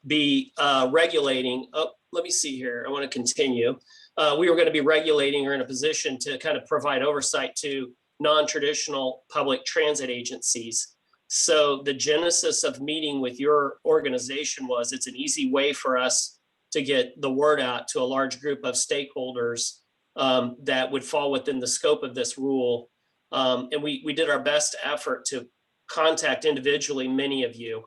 be regulating. Oh, let me see here. I want to continue. We were going to be regulating or in a position to kind of provide oversight to non-traditional public transit agencies. So the genesis of meeting with your organization was it's an easy way for us to get the word out to a large group of stakeholders that would fall within the scope of this rule. And we did our best effort to contact individually many of you.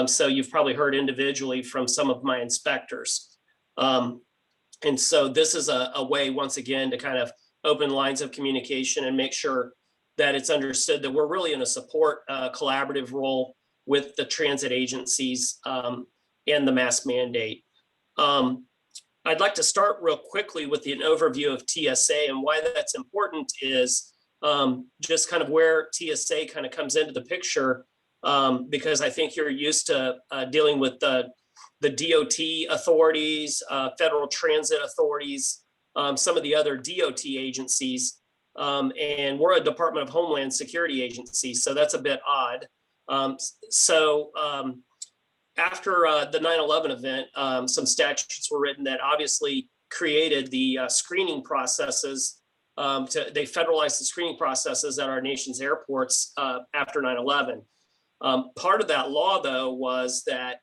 So you've probably heard individually from some of my inspectors. And so this is a way, once again, to kind of open lines of communication and make sure that it's understood that we're really in a support collaborative role with the transit agencies and the mask mandate. I'd like to start real quickly with an overview of TSA, and why that's important is just kind of where TSA kind of comes into the picture, because I think you're used to dealing with the DOT authorities, federal transit authorities, some of the other DOT agencies, and we're a Department of Homeland Security agency, so that's a bit odd. After the 9/11 event, some statutes were written that obviously created the screening processes. They federalized the screening processes at our nation's airports after 9/11. Part of that law, though, was that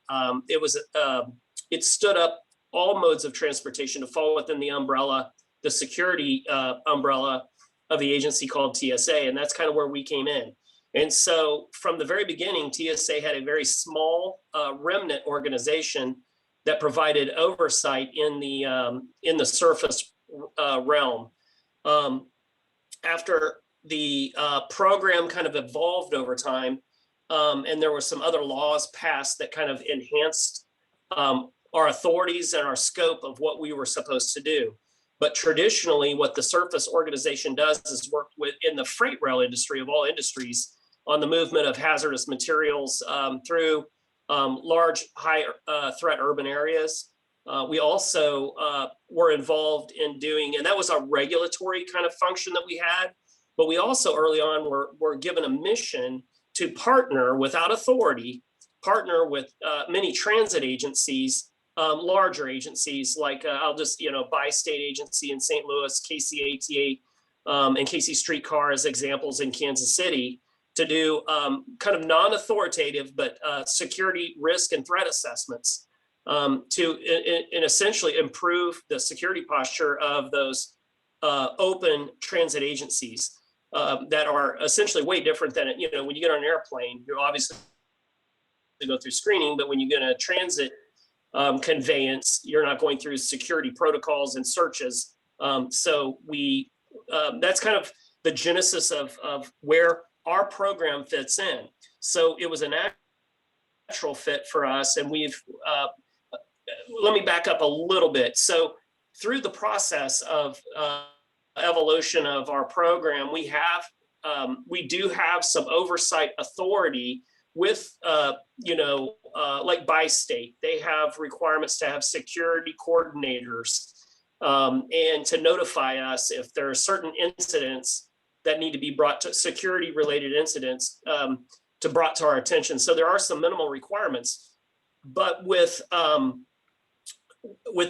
it stood up all modes of transportation to fall within the umbrella, the security umbrella of the agency called TSA, and that's kind of where we came in. And so from the very beginning, TSA had a very small remnant organization that provided oversight in the surface realm. After the program kind of evolved over time, and there were some other laws passed that kind of enhanced our authorities and our scope of what we were supposed to do. But traditionally, what the surface organization does is work in the freight rail industry of all industries on the movement of hazardous materials through large, high threat urban areas. We also were involved in doing, and that was a regulatory kind of function that we had, but we also early on were given a mission to partner without authority, partner with many transit agencies, larger agencies like Bi-State Agency in St. Louis, KCATA, and KC Streetcar as examples in Kansas City, to do kind of non-authoritative but security risk and threat assessments to essentially improve the security posture of those open transit agencies. That are essentially way different than, when you get on an airplane, you obviously go through screening, but when you get a transit conveyance, you're not going through security protocols and searches. So that's kind of the genesis of where our program fits in. So it was a natural fit for us. And let me back up a little bit. So through the process of evolution of our program, we do have some oversight authority with like Bi-State. They have requirements to have security coordinators and to notify us if there are certain incidents that need to be brought to security related incidents to brought to our attention. So there are some minimal requirements, but with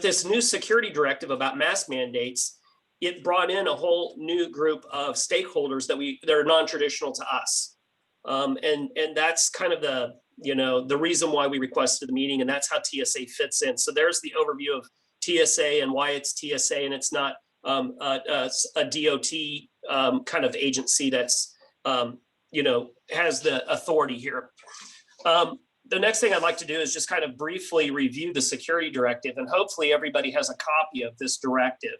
this new security directive about mask mandates, it brought in a whole new group of stakeholders that are non-traditional to us. And that's kind of the reason why we requested the meeting, and that's how TSA fits in. So there's the overview of TSA and why it's TSA, and it's not a DOT kind of agency that's, has the authority here. The next thing I'd like to do is just kind of briefly review the security directive, and hopefully everybody has a copy of this directive.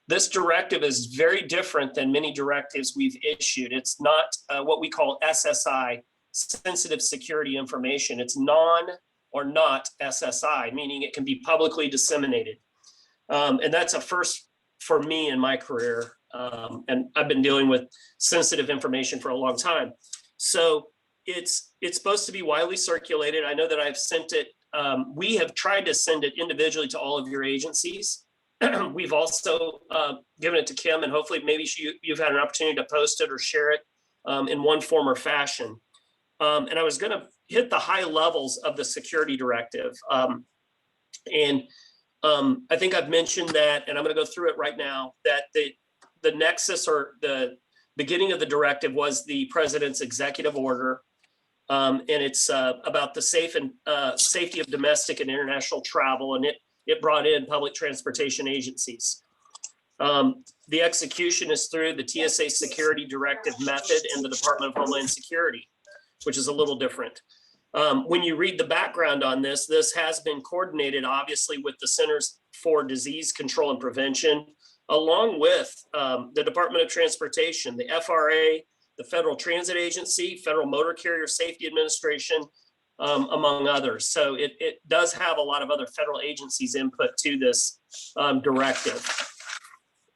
This directive is very different than many directives we've issued. It's not what we call SSI, sensitive security information. It's non or not SSI, meaning it can be publicly disseminated. And that's a first for me in my career. And I've been dealing with sensitive information for a long time. So it's supposed to be widely circulated. I know that I've sent it. We have tried to send it individually to all of your agencies. We've also given it to Kim, and hopefully maybe you've had an opportunity to post it or share it in one form or fashion. And I was going to hit the high levels of the security directive. And I think I've mentioned that, and I'm going to go through it right now, that the nexus or the beginning of the directive was the president's executive order. And it's about the safety of domestic and international travel, and it brought in public transportation agencies. The execution is through the TSA security directive method and the Department of Homeland Security, which is a little different. When you read the background on this, this has been coordinated, obviously, with the Centers for Disease Control and Prevention, along with the Department of Transportation, the FRA, the Federal Transit Agency, Federal Motor Carrier Safety Administration, among others. So it does have a lot of other federal agencies' input to this directive.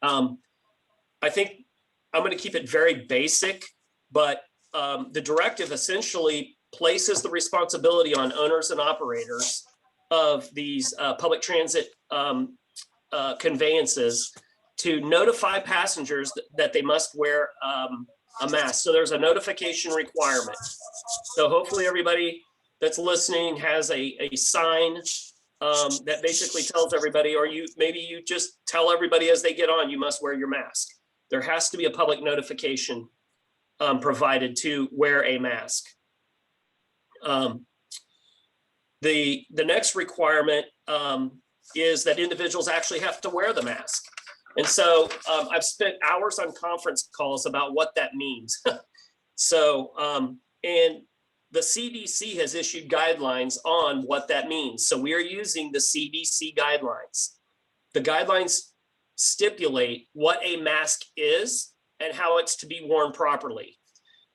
I think I'm going to keep it very basic, but the directive essentially places the responsibility on owners and operators of these public transit conveyances to notify passengers that they must wear a mask. So there's a notification requirement. So hopefully everybody that's listening has a sign that basically tells everybody, or maybe you just tell everybody as they get on, you must wear your mask. There has to be a public notification provided to wear a mask. The next requirement is that individuals actually have to wear the mask. And so I've spent hours on conference calls about what that means. So, and the CDC has issued guidelines on what that means. So we are using the CDC guidelines. The guidelines stipulate what a mask is and how it's to be worn properly.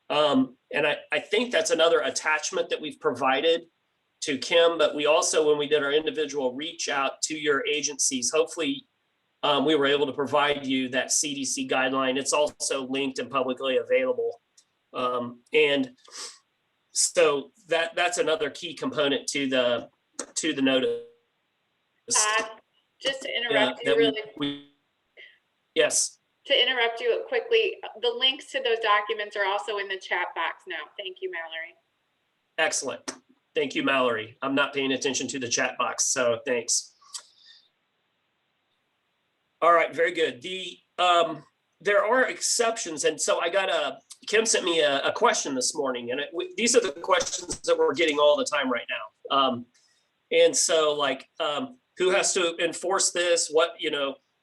And I think that's another attachment that we've provided to Kim, but we also, when we did our individual reach out to your agencies, hopefully we were able to provide you that CDC guideline. It's also linked and publicly available. And so that's another key component to the notice. Just to interrupt you really. Yes. To interrupt you quickly, the links to those documents are also in the chat box now. Thank you, Mallory. Excellent. Thank you, Mallory. I'm not paying attention to the chat box, so thanks. All right, very good. There are exceptions, and so Kim sent me a question this morning, and these are the questions that we're getting all the time right now. And so, like, who has to enforce this?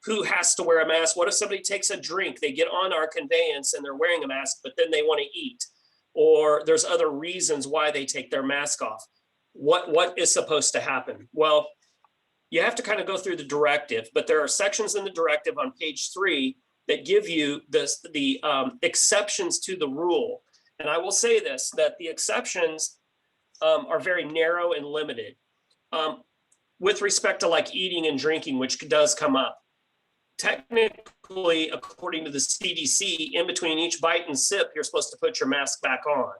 Who has to wear a mask? What if somebody takes a drink, they get on our conveyance and they're wearing a mask, but then they want to eat, or there's other reasons why they take their mask off? What is supposed to happen? Well, you have to kind of go through the directive, but there are sections in the directive on page 3 that give you the exceptions to the rule. And I will say this, that the exceptions are very narrow and limited. With respect to like eating and drinking, which does come up. Technically, according to the CDC, in between each bite and sip, you're supposed to put your mask back on.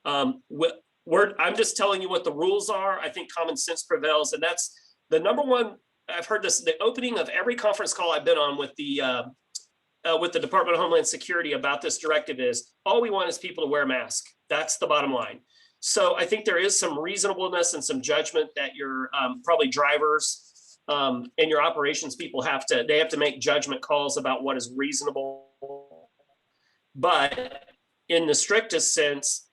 I'm just telling you what the rules are. I think common sense prevails, and that's the number one. I've heard this, the opening of every conference call I've been on with the Department of Homeland Security about this directive is, all we want is people to wear masks. That's the bottom line. So I think there is some reasonableness and some judgment that your probably drivers and your operations people have to make judgment calls about what is reasonable. But in the strictest sense,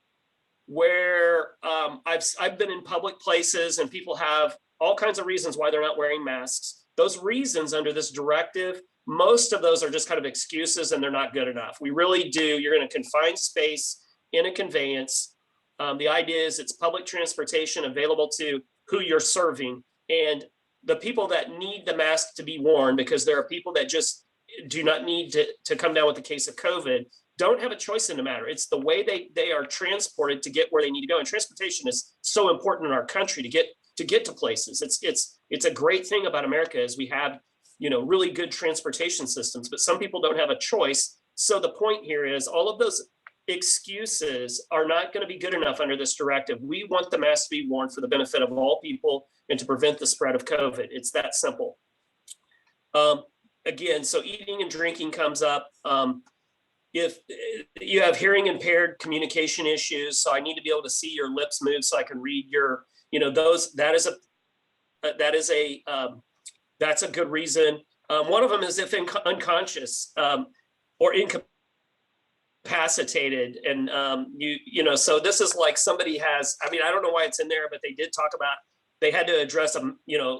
where I've been in public places and people have all kinds of reasons why they're not wearing masks, those reasons under this directive, most of those are just kind of excuses and they're not good enough. We really do, you're in a confined space in a conveyance. The idea is it's public transportation available to who you're serving, and the people that need the mask to be worn, because there are people that just do not need to come down with a case of COVID, don't have a choice in the matter. It's the way they are transported to get where they need to go. And transportation is so important in our country to get to places. It's a great thing about America is we have, really good transportation systems, but some people don't have a choice. So the point here is all of those excuses are not going to be good enough under this directive. We want the mask to be worn for the benefit of all people and to prevent the spread of COVID. It's that simple. Again, so eating and drinking comes up. if you have hearing impaired communication issues, so I need to be able to see your lips move so I can read your, those, that's a good reason. One of them is if unconscious or incapacitated, and so this is like somebody has, I don't know why it's in there, but they did talk about they had to address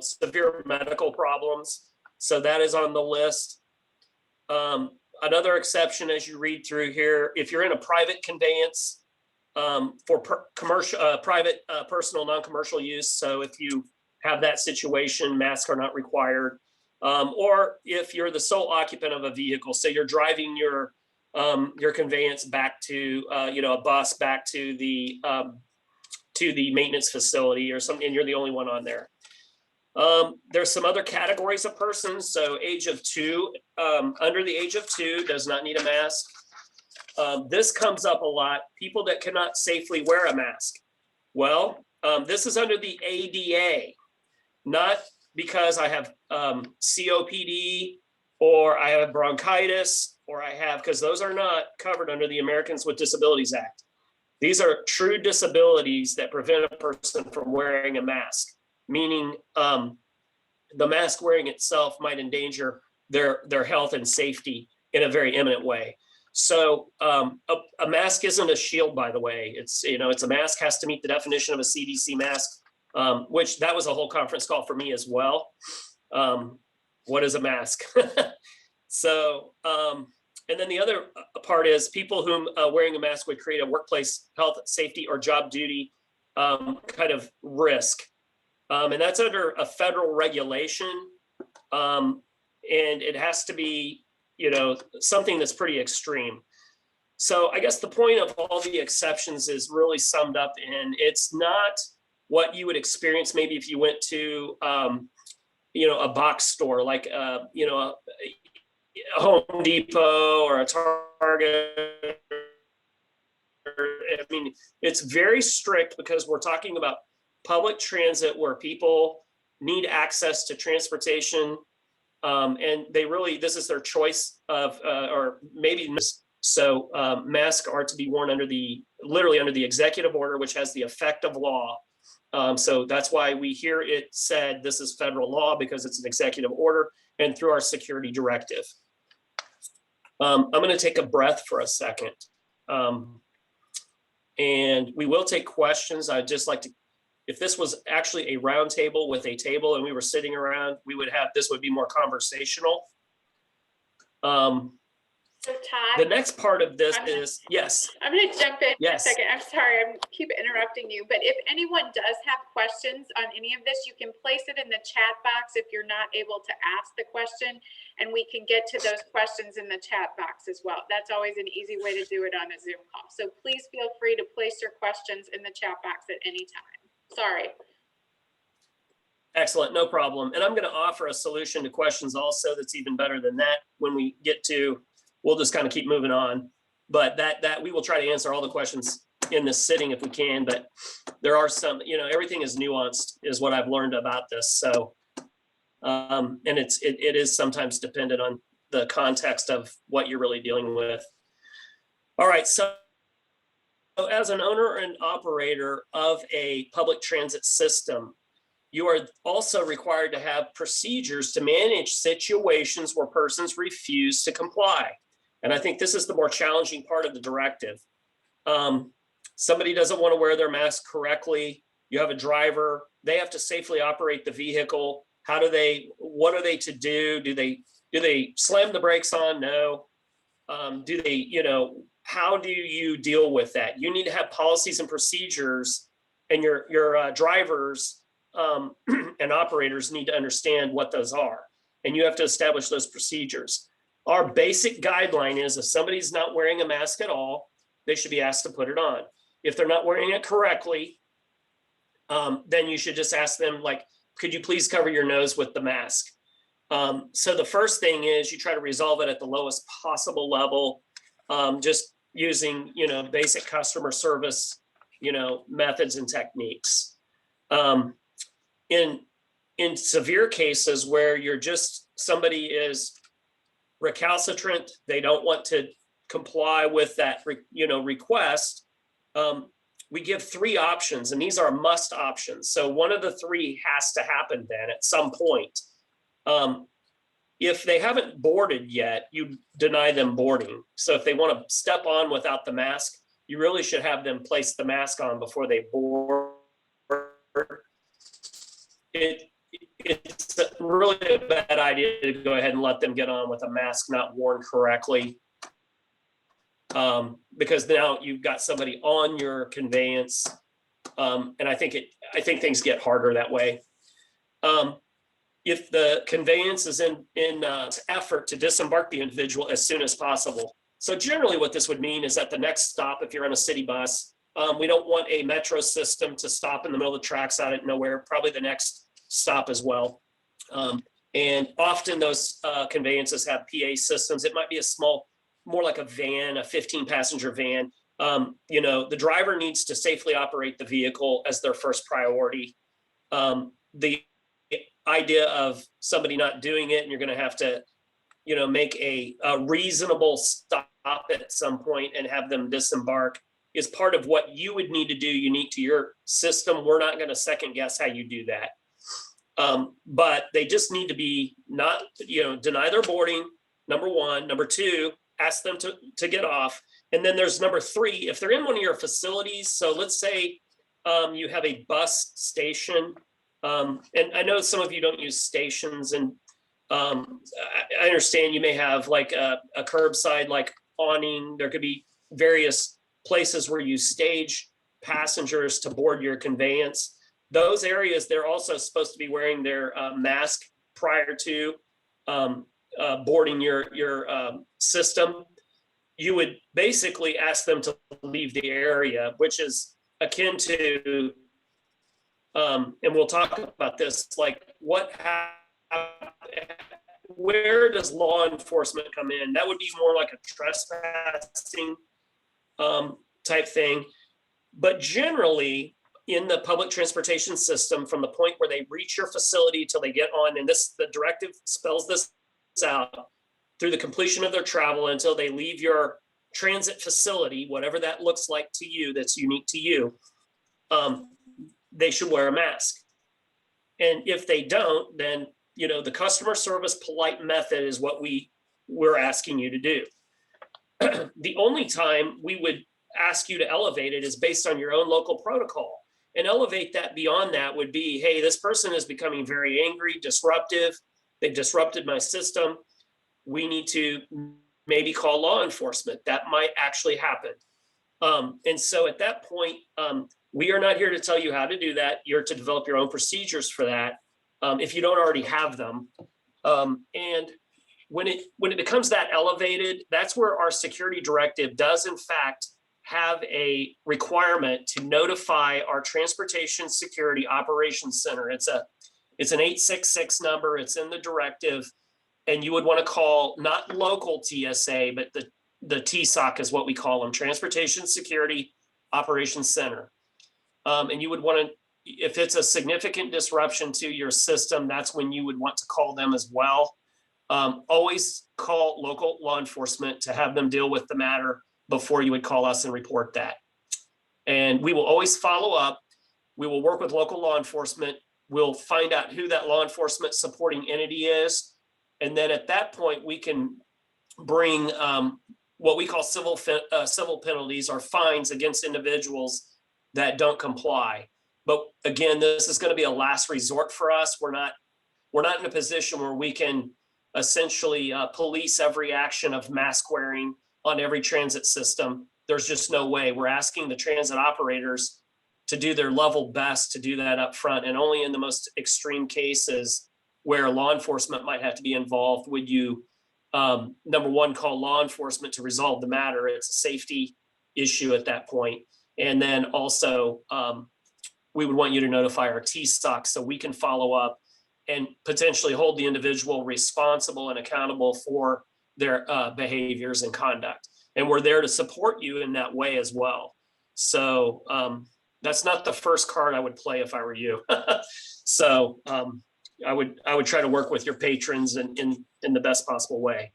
severe medical problems, so that is on the list. Another exception, as you read through here, if you're in a private conveyance for commercial, private, personal, non-commercial use. So if you have that situation, masks are not required. Or if you're the sole occupant of a vehicle, so you're driving your conveyance back to, a bus back to the maintenance facility or something, and you're the only one on there. There's some other categories of persons. So age of 2, under the age of 2 does not need a mask. This comes up a lot, people that cannot safely wear a mask. Well, this is under the ADA, not because I have COPD or I have bronchitis or because those are not covered under the Americans with Disabilities Act. These are true disabilities that prevent a person from wearing a mask, meaning the mask wearing itself might endanger their health and safety in a very imminent way. So a mask isn't a shield, by the way. It's a mask, has to meet the definition of a CDC mask, which that was a whole conference call for me as well. What is a mask? So, and then the other part is people whom wearing a mask would create a workplace health, safety, or job duty kind of risk. And that's under a federal regulation. And it has to be, something that's pretty extreme. So I guess the point of all the exceptions is really summed up in, it's not what you would experience maybe if you went to, a box store, like, a Home Depot or a Target. It's very strict because we're talking about public transit where people need access to transportation, and this is their choice of, or maybe so. Masks are to be worn literally under the executive order, which has the effect of law. So that's why we hear it said this is federal law, because it's an executive order and through our security directive. I'm going to take a breath for a second, and we will take questions. I'd just like to, if this was actually a round table with a table and we were sitting around, this would be more conversational. So Todd, the next part of this is, yes. I'm going to jump in yes. a second. I'm sorry, I keep interrupting you, but if anyone does have questions on any of this, you can place it in the chat box if you're not able to ask the question, and we can get to those questions in the chat box as well. That's always an easy way to do it on a Zoom call. So please feel free to place your questions in the chat box at any time. Sorry. Excellent, no problem. And I'm going to offer a solution to questions also that's even better than that when we get to, we'll just kind of keep moving on. But that we will try to answer all the questions in this sitting if we can, but there are some, everything is nuanced is what I've learned about this. So, and it is sometimes dependent on the context of what you're really dealing with. All right, so as an owner and operator of a public transit system, you are also required to have procedures to manage situations where persons refuse to comply. And I think this is the more challenging part of the directive. Somebody doesn't want to wear their mask correctly. You have a driver, they have to safely operate the vehicle. What are they to do? Do they slam the brakes on? No. How do you deal with that? You need to have policies and procedures, and your drivers and operators need to understand what those are. And you have to establish those procedures. Our basic guideline is if somebody's not wearing a mask at all, they should be asked to put it on. If they're not wearing it correctly, then you should just ask them, like, could you please cover your nose with the mask? So the first thing is you try to resolve it at the lowest possible level, just using, basic customer service, methods and techniques. In severe cases where somebody is recalcitrant, they don't want to comply with that, request, we give 3 options, and these are must options. So one of the 3 has to happen then at some point. If they haven't boarded yet, you deny them boarding. So if they want to step on without the mask, you really should have them place the mask on before they board. It's really a bad idea to go ahead and let them get on with a mask not worn correctly. Because now you've got somebody on your conveyance. And I think things get harder that way. If the conveyance is in effort to disembark the individual as soon as possible. So generally what this would mean is at the next stop, if you're on a city bus, we don't want a metro system to stop in the middle of the tracks out of nowhere, probably the next stop as well. And often those conveyances have PA systems. It might be a small, more like a van, a 15-passenger van. The driver needs to safely operate the vehicle as their first priority. The idea of somebody not doing it and you're going to have to, make a reasonable stop at some point and have them disembark is part of what you would need to do unique to your system. We're not going to second guess how you do that. But they just need to be not, deny their boarding, number 1. Number 2, ask them to get off. And then there's number 3, if they're in one of your facilities. So let's say you have a bus station. And I know some of you don't use stations, and I understand you may have like a curbside like awning. There could be various places where you stage passengers to board your conveyance. Those areas, they're also supposed to be wearing their mask prior to boarding your system. You would basically ask them to leave the area, which is akin to, and we'll talk about this, like where does law enforcement come in? That would be more like a trespassing type thing. But generally, in the public transportation system, from the point where they reach your facility till they get on, and the directive spells this out, through the completion of their travel until they leave your transit facility, whatever that looks like to you, that's unique to you, they should wear a mask. And if they don't, then the customer service polite method is what we're asking you to do. The only time we would ask you to elevate it is based on your own local protocol. And elevate that beyond that would be, hey, this person is becoming very angry, disruptive. They've disrupted my system. We need to maybe call law enforcement. That might actually happen. And so at that point, we are not here to tell you how to do that. You're to develop your own procedures for that if you don't already have them. And when it becomes that elevated, that's where our security directive does in fact have a requirement to notify our Transportation Security Operations Center. It's an 866 number. It's in the directive. And you would want to call not local TSA, but the TSOC is what we call them, Transportation Security Operations Center. And you would want to, if it's a significant disruption to your system, that's when you would want to call them as well. Always call local law enforcement to have them deal with the matter before you would call us and report that. And we will always follow up. We will work with local law enforcement. We'll find out who that law enforcement supporting entity is. And then at that point, we can bring what we call civil penalties or fines against individuals that don't comply. But again, this is going to be a last resort for us. We're not in a position where we can essentially police every action of mask wearing on every transit system. There's just no way. We're asking the transit operators to do their level best to do that up front. And only in the most extreme cases where law enforcement might have to be involved would you, number 1, call law enforcement to resolve the matter. It's a safety issue at that point. And then also, we would want you to notify our TSOC so we can follow up and potentially hold the individual responsible and accountable for their behaviors and conduct. And we're there to support you in that way as well. So that's not the first card I would play if I were you. So I would try to work with your patrons in the best possible way.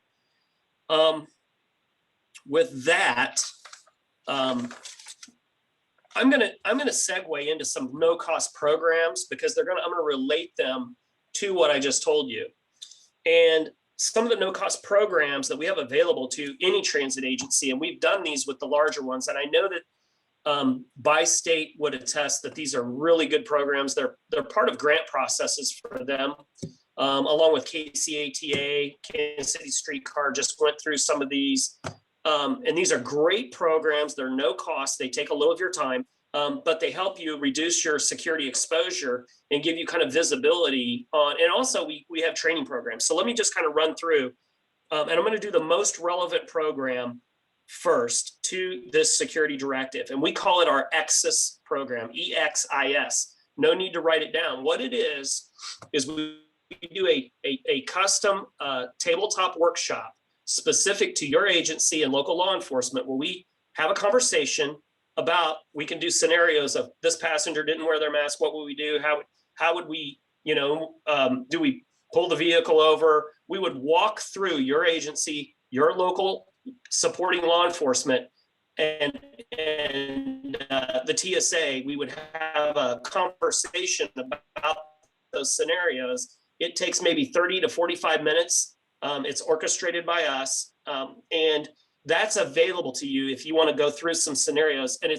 with that, I'm gonna segue into some no-cost programs because I'm gonna relate them to what I just told you. And some of the no-cost programs that we have available to any transit agency, and we've done these with the larger ones, and I know that Bi-State would attest that these are really good programs. They're part of grant processes for them, along with KCATA, Kansas City Streetcar just went through some of these. And these are great programs. They're no cost. They take a little of your time, but they help you reduce your security exposure and give you kind of visibility on, and also we have training programs. So let me just kind of run through, and I'm going to do the most relevant program first to this security directive. And we call it our EXIS program, EXIS. No need to write it down. What it is we do a custom tabletop workshop specific to your agency and local law enforcement, where we have a conversation about, we can do scenarios of this passenger didn't wear their mask. What would we do? How would we, do we pull the vehicle over? We would walk through your agency, your local supporting law enforcement, and the TSA. We would have a conversation about those scenarios. It takes maybe 30 to 45 minutes. It's orchestrated by us, and that's available to you if you want to go through some scenarios. And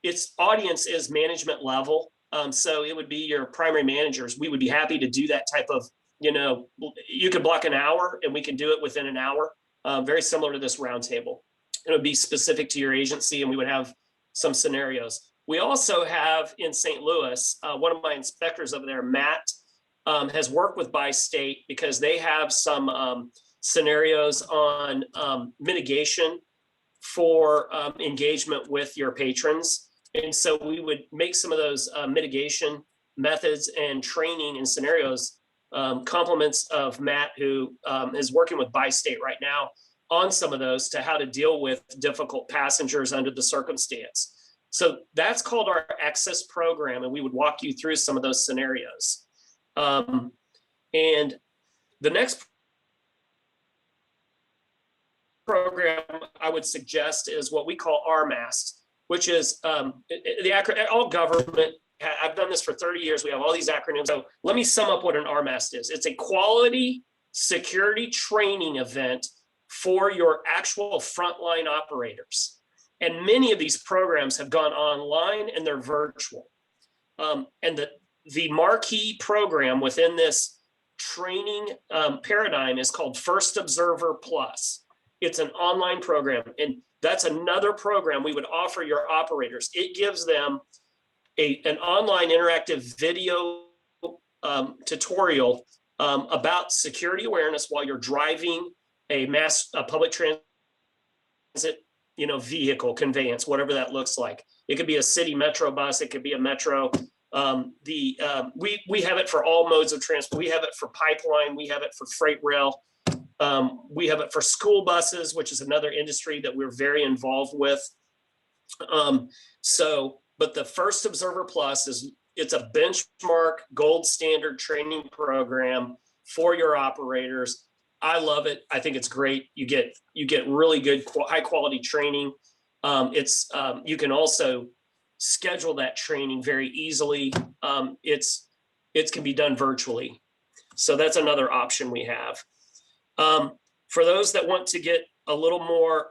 its audience is management level, so it would be your primary managers. We would be happy to do that type of, you could block an hour and we can do it within an hour, very similar to this roundtable. It would be specific to your agency, and we would have some scenarios. We also have in St. Louis, one of my inspectors over there, Matt, has worked with Bi-State because they have some scenarios on mitigation for engagement with your patrons. And so we would make some of those mitigation methods and training and scenarios, compliments of Matt, who is working with Bi-State right now on some of those, to how to deal with difficult passengers under the circumstance. So that's called our EXIS program, and we would walk you through some of those scenarios. And the next program I would suggest is what we call RMAST, which is all government. I've done this for 30 years. We have all these acronyms. So let me sum up what an RMAST is. It's a quality security training event for your actual frontline operators. And many of these programs have gone online and they're virtual. And the marquee program within this training paradigm is called First Observer Plus. It's an online program, and that's another program we would offer your operators. It gives them an online interactive video tutorial about security awareness while you're driving a public transit, vehicle conveyance, whatever that looks like. It could be a city metro bus. It could be a metro. We have it for all modes of transport. We have it for pipeline. We have it for freight rail. We have it for school buses, which is another industry that we're very involved with. But the First Observer Plus it's a benchmark gold standard training program for your operators. I love it. I think it's great. You get really good high quality training. You can also schedule that training very easily. It can be done virtually. So that's another option we have. For those that want to get a little more,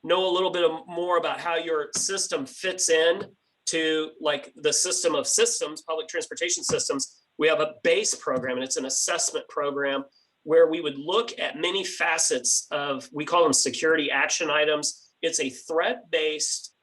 know a little bit more about how your system fits in to the system of systems, public transportation systems, we have a base program, and it's an assessment program where we would look at many facets of, we call them security action items. It's a threat-based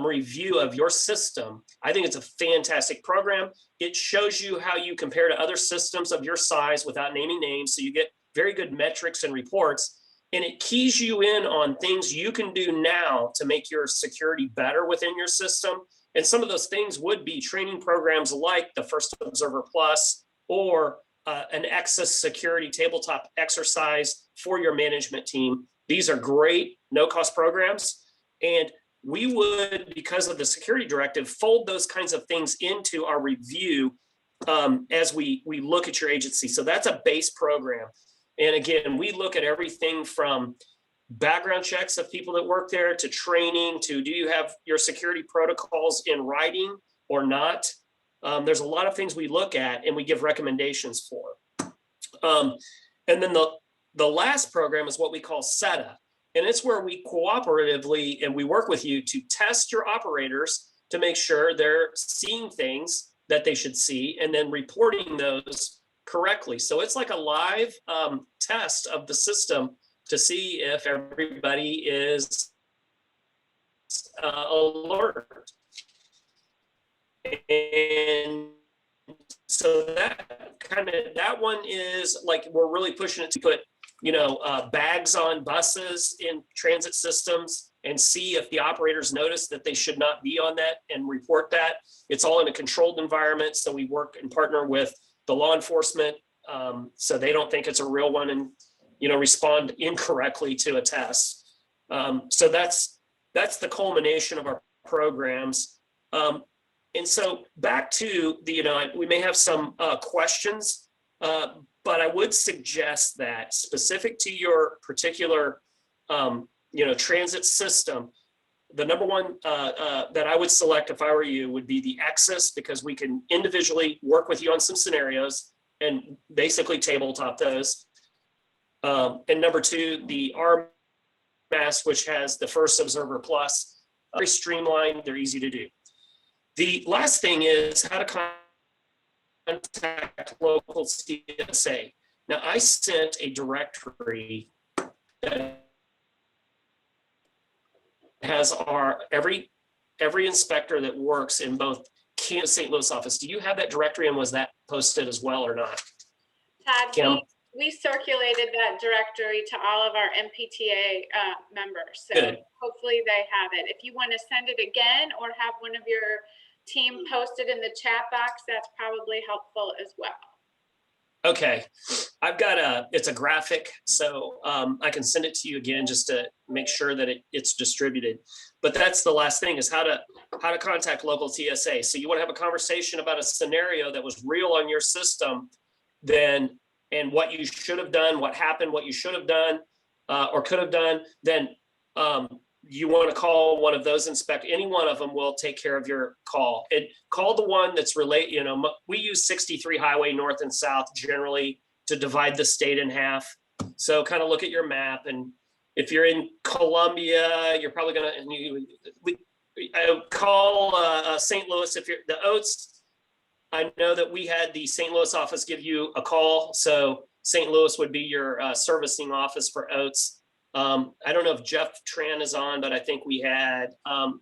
review of your system. I think it's a fantastic program. It shows you how you compare to other systems of your size without naming names. So you get very good metrics and reports, and it keys you in on things you can do now to make your security better within your system. And some of those things would be training programs like the First Observer Plus or an EXIS security tabletop exercise for your management team. These are great no-cost programs. And we would, because of the security directive, fold those kinds of things into our review as we look at your agency. So that's a base program. And again, we look at everything from background checks of people that work there, to training, to do you have your security protocols in writing or not? There's a lot of things we look at and we give recommendations for. And then the last program is what we call SETA. And it's where we cooperatively and we work with you to test your operators to make sure they're seeing things that they should see and then reporting those correctly. So it's like a live test of the system to see if everybody is alert. And so that one is like, we're really pushing it to put, bags on buses in transit systems and see if the operators notice that they should not be on that and report that. It's all in a controlled environment. So we work and partner with the law enforcement so they don't think it's a real one and, respond incorrectly to a test. So that's the culmination of our programs. And so back to we may have some questions, but I would suggest that specific to your particular, transit system, the number one that I would select if I were you would be the Exis, because we can individually work with you on some scenarios and basically tabletop those. And number two, the RMAS, which has the First Observer Plus, very streamlined, they're easy to do. The last thing is how to contact local TSA. Now, I sent a directory that has every inspector that works in both Kansas St. Louis office. Do you have that directory, and was that posted as well or not? Todd, Kim? we circulated that directory to all of our MPTA members. So Good. Hopefully they have it. If you want to send it again or have one of your team posted in the chat box, that's probably helpful as well. Okay, I've got it's a graphic, so I can send it to you again just to make sure that it's distributed. But that's the last thing, is how to contact local TSA. So you want to have a conversation about a scenario that was real on your system, then, and what you should have done, what happened, what you should have done or could have done, then you want to call one of those any one of them will take care of your call. And call the one that's related. We use 63 highway north and south generally to divide the state in half. So kind of look at your map, and if you're in Columbia, you're probably gonna call St. Louis. If you're the Oats, I know that we had the St. Louis office give you a call, so St. Louis would be your servicing office for Oats. I don't know if Jeff Tran is on, but I think we had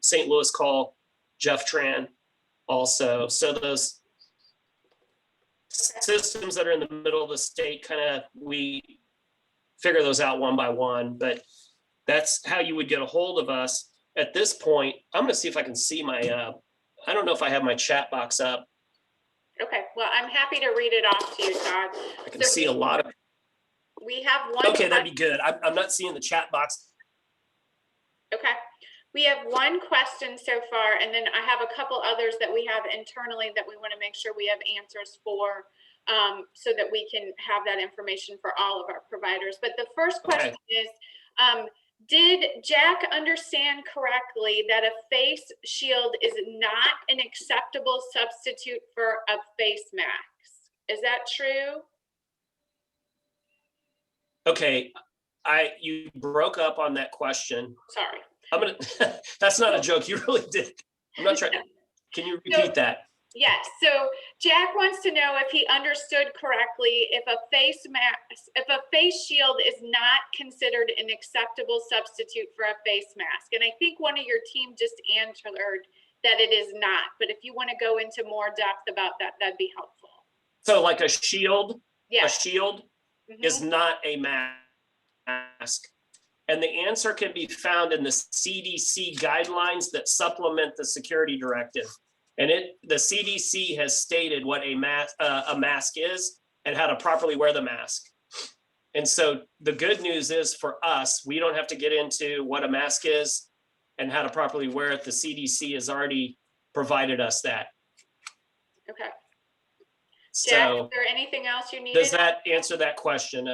St. Louis call Jeff Tran also. So those systems that are in the middle of the state, we figure those out one by one, but that's how you would get a hold of us. At this point, I'm going to see if I can see my, I don't know if I have my chat box up. Okay, well, I'm happy to read it off to you, Todd. I can see a lot of. We have one. Okay, that'd be good. I'm not seeing the chat box. Okay, we have one question so far, and then I have a couple others that we have internally that we want to make sure we have answers for, so that we can have that information for all of our providers. But the first question is, did Jack understand correctly that a face shield is not an acceptable substitute for a face mask? Is that true? Okay, you broke up on that question. Sorry. I'm gonna. That's not a joke. You really did. I'm not trying. Can you repeat that? Yes. So Jack wants to know if he understood correctly if a face mask, if a face shield is not considered an acceptable substitute for a face mask. And I think one of your team just answered that it is not. But if you want to go into more depth about that, that'd be helpful. So like a shield, yes. A shield is not a mask. And the answer can be found in the CDC guidelines that supplement the security directive. And the CDC has stated what a mask is and how to properly wear the mask. And so the good news is for us, we don't have to get into what a mask is and how to properly wear it. The CDC has already provided us that. Okay. So Jack, is there anything else you need? Does that answer that question?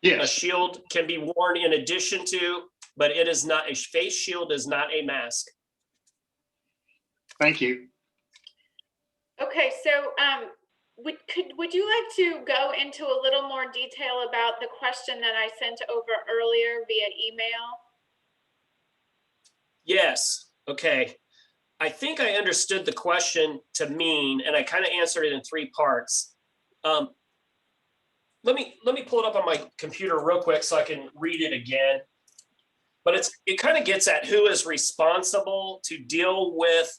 A Yes, shield can be worn in addition to, but it is not, a face shield is not a mask. thank you. Okay, so would you like to go into a little more detail about the question that I sent over earlier via email? Yes, okay. I think I understood the question to mean, and I kind of answered it in 3 parts. Let me pull it up on my computer real quick so I can read it again. But it kind of gets at who is responsible to deal with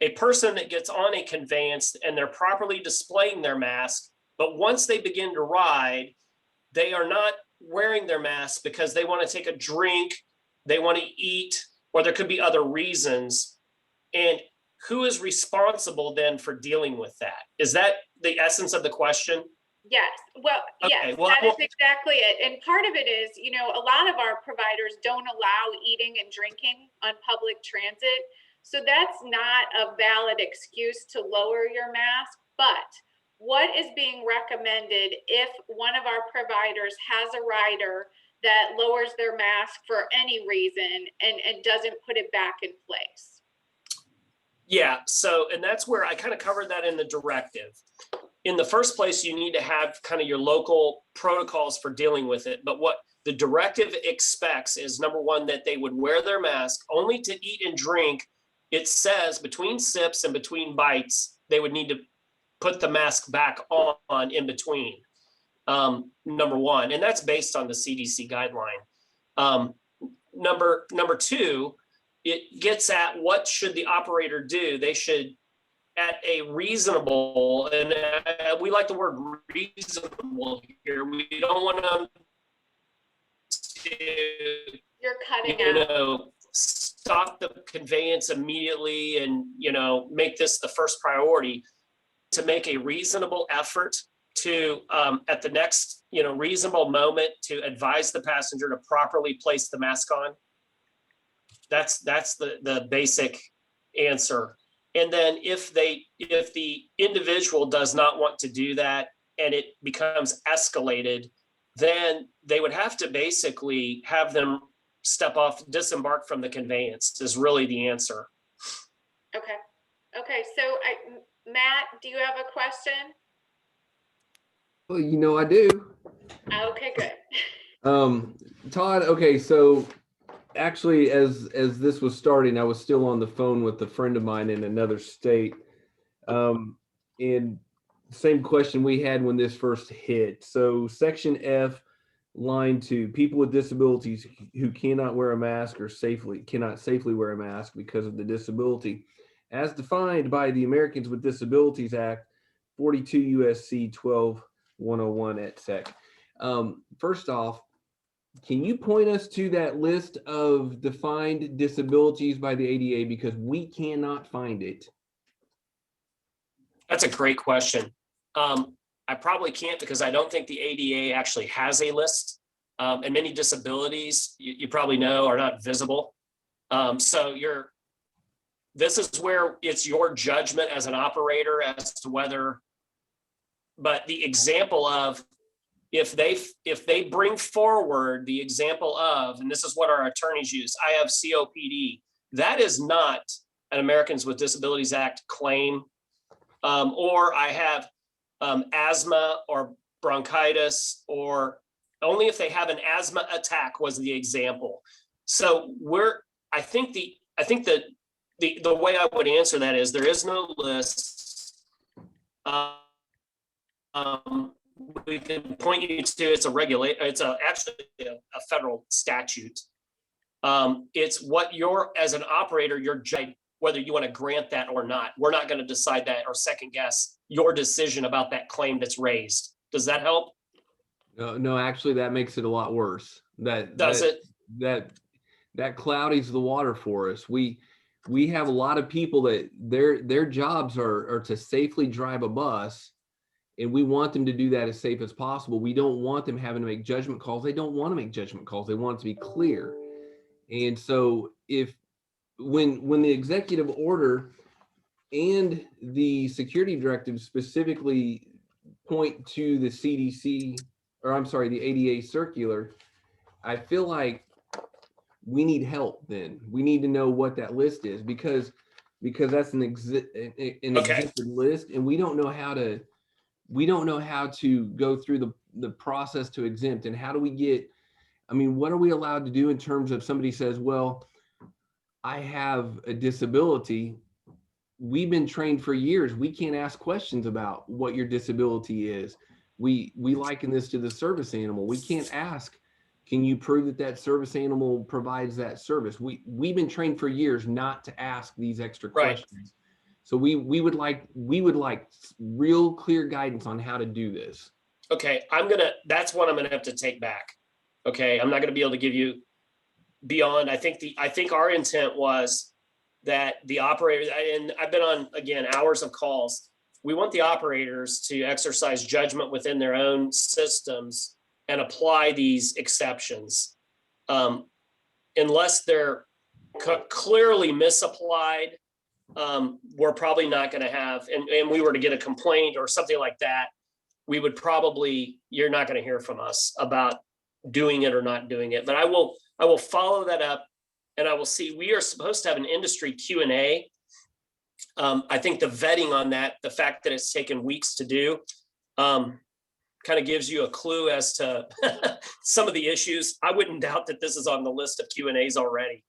a person that gets on a conveyance and they're properly displaying their mask, but once they begin to ride, they are not wearing their mask because they want to take a drink, they want to eat, or there could be other reasons. And who is responsible then for dealing with that? Is that the essence of the question? Yes, well, Okay, yes, well, that is exactly it. And part of it is, you know, a lot of our providers don't allow eating and drinking on public transit. So that's not a valid excuse to lower your mask. But what is being recommended if one of our providers has a rider that lowers their mask for any reason and doesn't put it back in place? Yeah, so, and that's where I kind of covered that in the directive. In the first place, you need to have kind of your local protocols for dealing with it. But what the directive expects is, number one, that they would wear their mask only to eat and drink. It says between sips and between bites, they would need to put the mask back on in between. Number one, and that's based on the CDC guideline. Number two, it gets at what should the operator do. They should, at a reasonable, and we like the word reasonable here. We don't want them to, You're cutting out. stop the conveyance immediately and, make this the first priority. To make a reasonable effort to, at the next, reasonable moment, to advise the passenger to properly place the mask on. That's the basic answer. And then if the individual does not want to do that and it becomes escalated, then they would have to basically have them step off, disembark from the conveyance is really the answer. Okay. Okay. So Matt, do you have a question? Well, I do. Okay, good. Todd, okay, so actually as this was starting, I was still on the phone with a friend of mine in another state. And same question we had when this first hit. So section F, line 2, people with disabilities who cannot wear a mask or cannot safely wear a mask because of the disability, as defined by the Americans with Disabilities Act, 42 USC 12101 et sec. First off, can you point us to that list of defined disabilities by the ADA, because we cannot find it? That's a great question. I probably can't, because I don't think the ADA actually has a list. And many disabilities, you probably know, are not visible. So this is where it's your judgment as an operator as to whether, but the example of, if they bring forward the example of, and this is what our attorneys use, I have COPD, that is not an Americans with Disabilities Act claim. Or I have asthma or bronchitis, or only if they have an asthma attack was the example. So I think the way I would answer that is there is no list. We can point you to, it's actually a federal statute. It's what as an operator, your judge, whether you want to grant that or not. We're not going to decide that or second guess your decision about that claim that's raised. Does that help? No, actually, that makes it a lot worse. That cloudies the water for us. We have a lot of people that their jobs are to safely drive a bus, and we want them to do that as safe as possible. We don't want them having to make judgment calls. They don't want to make judgment calls. They want it to be clear. And so when the executive order and the security directive specifically point to the CDC or I'm sorry, the ADA circular, I feel like we need help then. We need to know what that list is because that's an Okay. exempted list, and we don't know how to go through the process to exempt. And how do we get, I mean, what are we allowed to do in terms of somebody says, well, I have a disability. We've been trained for years. We can't ask questions about what your disability is. We liken this to the service animal. We can't ask, can you prove that that service animal provides that service? We've been trained for years not to ask these extra Right. questions. So we would like real clear guidance on how to do this. Okay, that's what I'm gonna have to take back. Okay, I'm not gonna be able to give you beyond, I think our intent was that the operator, and I've been on, again, hours of calls. We want the operators to exercise judgment within their own systems and apply these exceptions. Unless they're clearly misapplied, we're probably not gonna have, and we were to get a complaint or something like that, we would probably, you're not gonna hear from us about doing it or not doing it. But I will follow that up, and I will see. We are supposed to have an industry Q&A. I think the vetting on that, the fact that it's taken weeks to do, kind of gives you a clue as to some of the issues. I wouldn't doubt that this is on the list of Q&As already.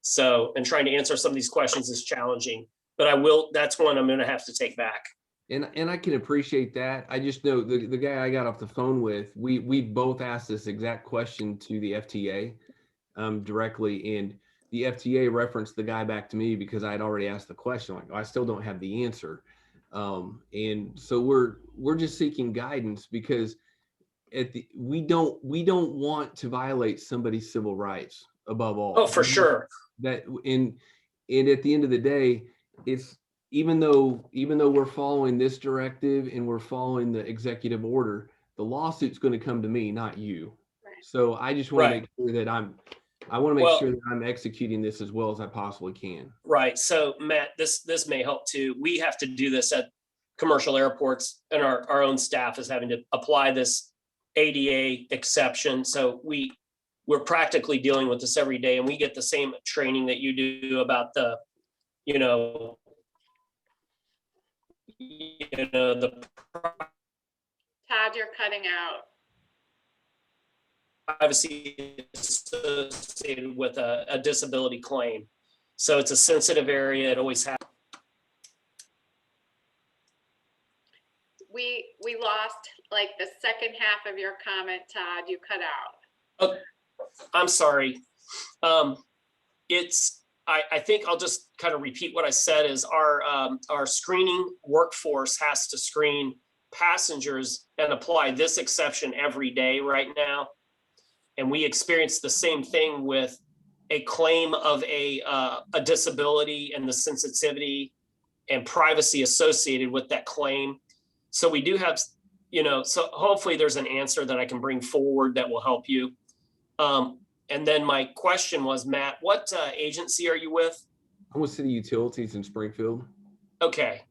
So, and trying to answer some of these questions is challenging, but that's one I'm gonna have to take back. And I can appreciate that. I just know the guy I got off the phone with, we both asked this exact question to the FTA directly, and the FTA referenced the guy back to me because I had already asked the question. Like, I still don't have the answer, and so we're just seeking guidance because we don't want to violate somebody's civil rights above all. Oh, for sure. That and at the end of the day, it's even though we're following this directive and we're following the executive order, the lawsuit's going to come to me, not you. Right. So I just want to Right. make sure that I'm executing this as well as I possibly can. Right. So Matt, this may help too. We have to do this at commercial airports, and our own staff is having to apply this ADA exception. So we're practically dealing with this every day, and we get the same training that you do about the, the Todd, you're cutting out. privacy associated with a disability claim. So it's a sensitive area. It always has. We lost like the second half of your comment, Todd. You cut out. Oh, I'm sorry. I think I'll just kind of repeat what I said is our screening workforce has to screen passengers and apply this exception every day right now. And we experience the same thing with a claim of a disability and the sensitivity and privacy associated with that claim. So we do have, so hopefully there's an answer that I can bring forward that will help you. And then my question was, Matt, what agency are you with? I'm with City Utilities in Springfield. Okay,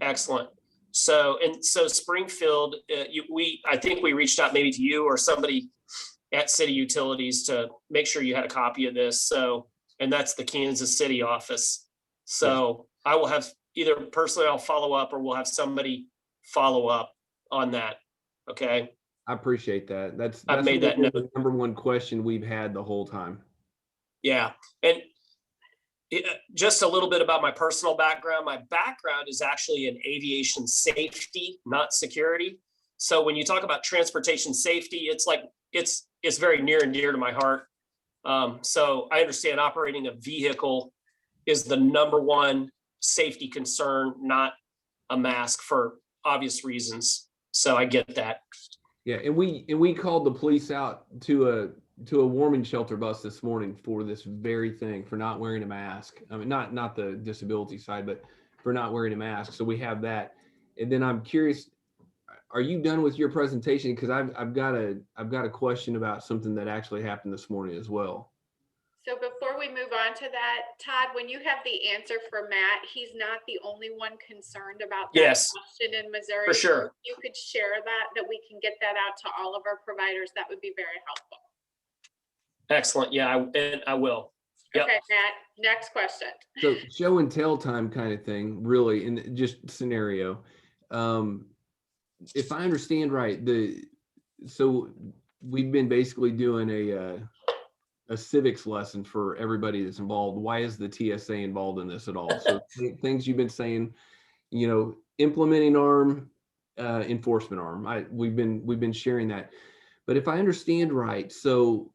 excellent. So Springfield, I think we reached out maybe to you or somebody at City Utilities to make sure you had a copy of this. So, and that's the Kansas City office. So I will have either personally I'll follow up or we'll have somebody follow up on that. Okay. I appreciate that. That's made that note. the number one question we've had the whole time. Yeah. And just a little bit about my personal background. My background is actually in aviation safety, not security. So when you talk about transportation safety, it's very near and dear to my heart. So I understand operating a vehicle is the number one safety concern, not a mask, for obvious reasons. So I get that. Yeah, and we called the police out to a warming shelter bus this morning for this very thing, for not wearing a mask. I mean, not the disability side, but for not wearing a mask. So we have that. And then I'm curious, are you done with your presentation? Because I've got a question about something that actually happened this morning as well. So before we move on on to that, Todd, when you have the answer for Matt, he's not the only one concerned about that Yes, question in Missouri. for sure. So if you could share that we can get that out to all of our providers, that would be very helpful. Excellent. Yeah, I will. Yep. Okay, Matt, next question. So show and tell time kind of thing, really, in just scenario. If I understand right, so we've been basically doing a civics lesson for everybody that's involved. Why is the TSA involved in this at all? So things you've been saying, implementing arm, enforcement arm. We've been sharing that. But if I understand right, so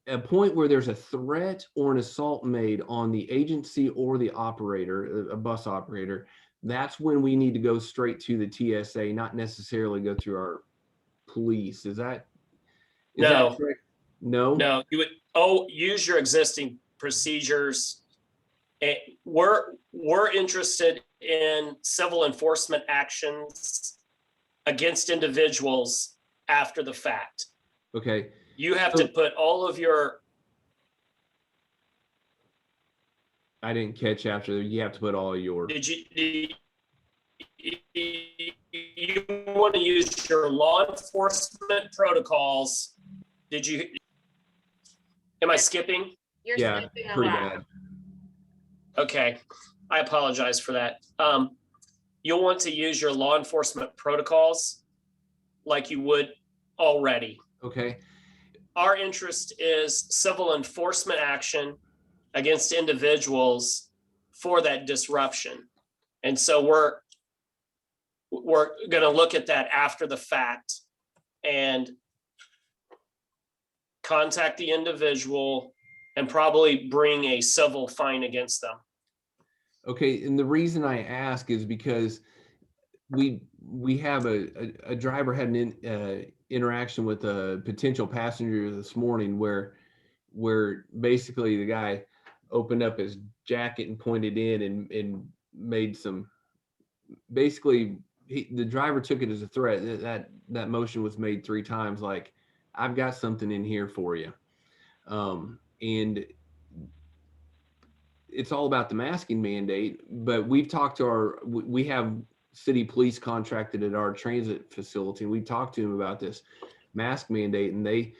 a point where there's a threat or an assault made on the agency or the operator, a bus operator, that's when we need to go straight to the TSA, not necessarily go through our police. Is that No. correct? No, you would use your existing procedures. And we're interested in civil enforcement actions against individuals after the fact. Okay. You have to put all of your. I didn't catch after. You have to put all of your. You want to use your law enforcement protocols. Am I skipping? You're Yeah, skipping a pretty lot. bad. Okay, I apologize for that. You'll want to use your law enforcement protocols like you would already. Okay. Our interest is civil enforcement action against individuals for that disruption. And so we're going to look at that after the fact and contact the individual and probably bring a civil fine against them. Okay, and the reason I ask is because we have a driver had an interaction with a potential passenger this morning where basically the guy opened up his jacket and pointed in and made some, basically the driver took it as a threat. That motion was made 3 times, like, I've got something in here for you. And it's all about the masking mandate, but we've talked to we have city police contracted at our transit facility, and we talked to them about this mask mandate, and they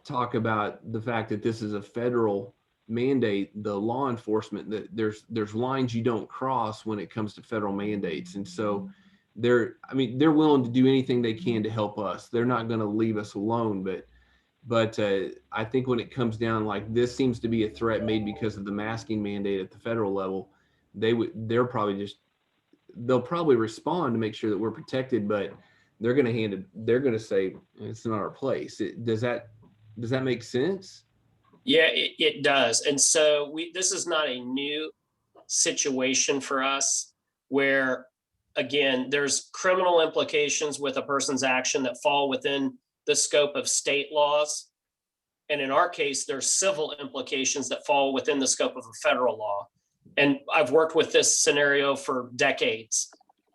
talk about the fact that this is a federal mandate, the law enforcement, that there's lines you don't cross when it comes to federal mandates. And so they're willing to do anything they can to help us. They're not going to leave us alone, but I think when it comes down, like, this seems to be a threat made because of the masking mandate at the federal level, they'll probably respond to make sure that we're protected, but they're going to say it's not our place. Does that make sense? Yeah, it does. And so this is not a new situation for us where, again, there's criminal implications with a person's action that fall within the scope of state laws. And in our case, there's civil implications that fall within the scope of a federal law. And I've worked with this scenario for decades.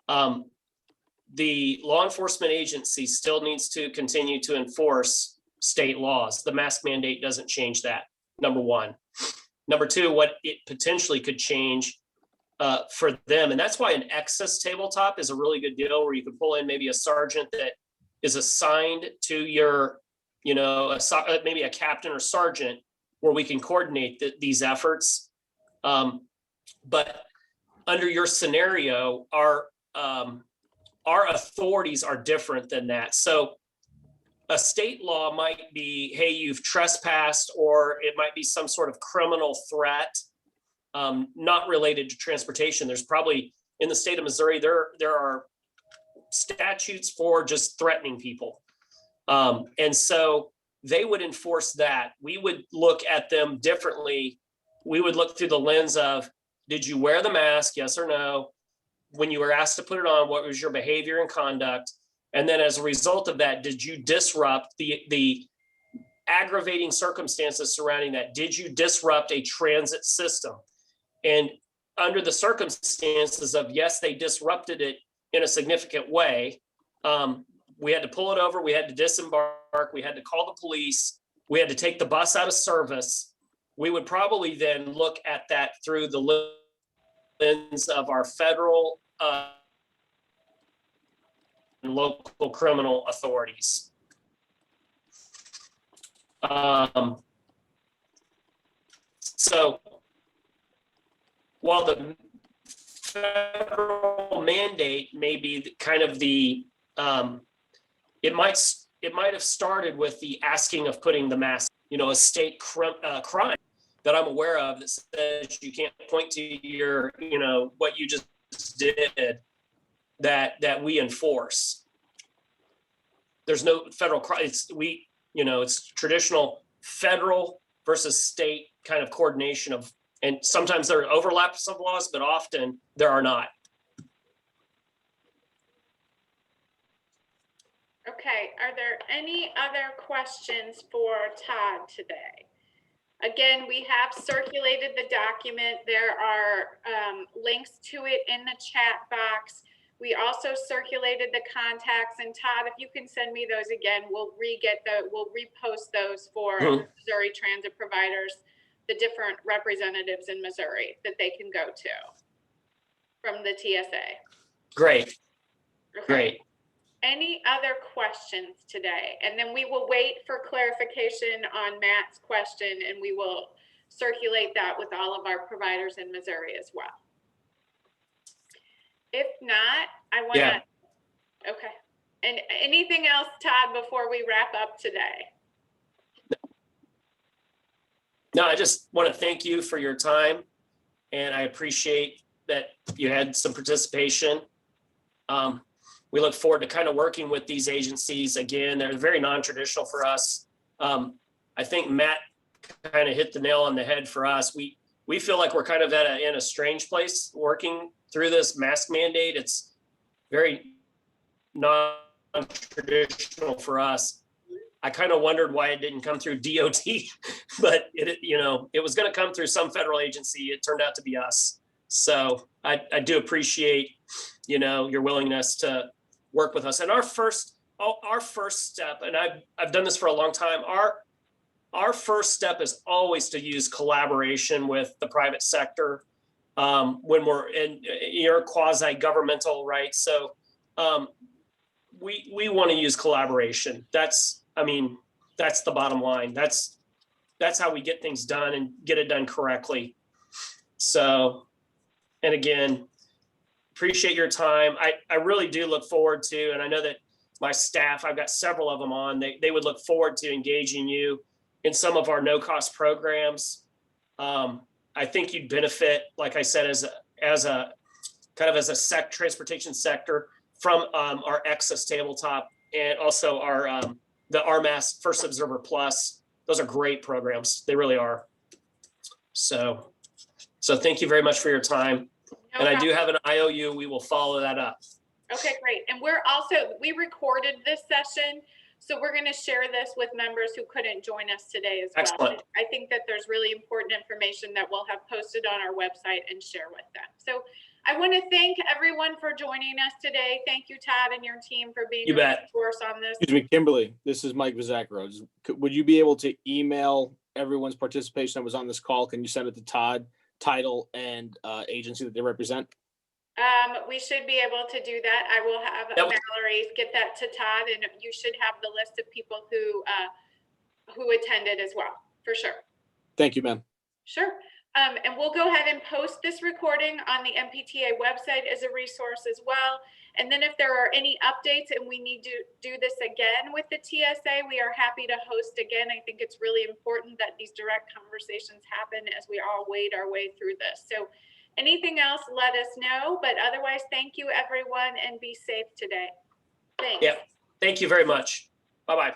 The law enforcement agency still needs to continue to enforce state laws. The mask mandate doesn't change that, number one. Number two, what it potentially could change for them, and that's why an excess tabletop is a really good deal, where you can pull in maybe a sergeant that is assigned to your, maybe a captain or sergeant, where we can coordinate these efforts. But under your scenario, our authorities are different than that. So a state law might be, hey, you've trespassed, or it might be some sort of criminal threat, not related to transportation. There's probably, in the state of Missouri, there are statutes for just threatening people. And so they would enforce that. We would look at them differently. We would look through the lens of, did you wear the mask? Yes or no? When you were asked to put it on, what was your behavior and conduct? And then as a result of that, did you disrupt the aggravating circumstances surrounding that? Did you disrupt a transit system? And under the circumstances of, yes, they disrupted it in a significant way, we had to pull it over, we had to disembark, we had to call the police, we had to take the bus out of service. we would probably then look at that through the lens of our federal and local criminal authorities. So while the federal mandate may be kind of the, it might have started with the asking of putting the mask, a state crime that I'm aware of that says you can't point to your, what you just did, that we enforce. There's no federal crime. It's traditional federal versus state kind of coordination of, and sometimes there are overlaps of laws, but often there are not. Okay, are there any other questions for Todd today? Again, we have circulated the document. There are links to it in the chat box. We also circulated the contacts, and Todd, if you can send me those again, we'll repost those for Missouri transit providers, the different representatives in Missouri that they can go to from the TSA. Great. Okay. Great. Any other questions today? And then we will wait for clarification on Matt's question, and we will circulate that with all of our providers in Missouri as well. If not, I want to, okay. And anything else, Todd, before we wrap up today? No, I just want to thank you for your time, and I appreciate that you had some participation. We look forward to kind of working with these agencies again. They're very non-traditional for us. I think Matt kind of hit the nail on the head for us. We feel like we're kind of in a strange place working through this mask mandate. It's very non-traditional for us. I kind of wondered why it didn't come through DOT, but it was going to come through some federal agency. It turned out to be us. So I do appreciate, your willingness to work with us. And our first step, and I've done this for a long time, our first step is always to use collaboration with the private sector when we're in your quasi-governmental, right? So we want to use collaboration. That's the bottom line. That's how we get things done and get it done correctly. So, and again, appreciate your time. I really do look forward to, and I know that my staff, I've got several of them on, they would look forward to engaging you in some of our no-cost programs. I think you'd benefit, like I said, as a transportation sector from our Access tabletop, and also our the RMAS First Observer Plus. Those are great programs. They really are. So thank you very much for your time. No and problem. I do have an IOU. We will follow that up. Okay, great. And we recorded this session, so we're going to share this with members who couldn't join us today as well. Excellent. I think that there's really important information that we'll have posted on our website and share with them. So I want to thank everyone for joining us today. Thank you, Todd, and your team for being a resource on this. Excuse me, Kimberly, this is Mike Vizzacaro. Would you be able to email everyone's participation that was on this call? Can you send it to Todd, title, and agency that they represent? We should be able to do that. I will have Mallory get that to Todd, and you should have the list of people who attended as well, for sure. Thank you, ma'am. Sure. And we'll go ahead and post this recording on the MPTA website as a resource as well. And then if there are any updates and we need to do this again with the TSA, we are happy to host again. I think it's really important that these direct conversations happen as we all wade our way through this. So anything else, let us know. But otherwise, thank you, everyone, and be safe today. Thanks. Yeah. Thank you very much. Bye-bye.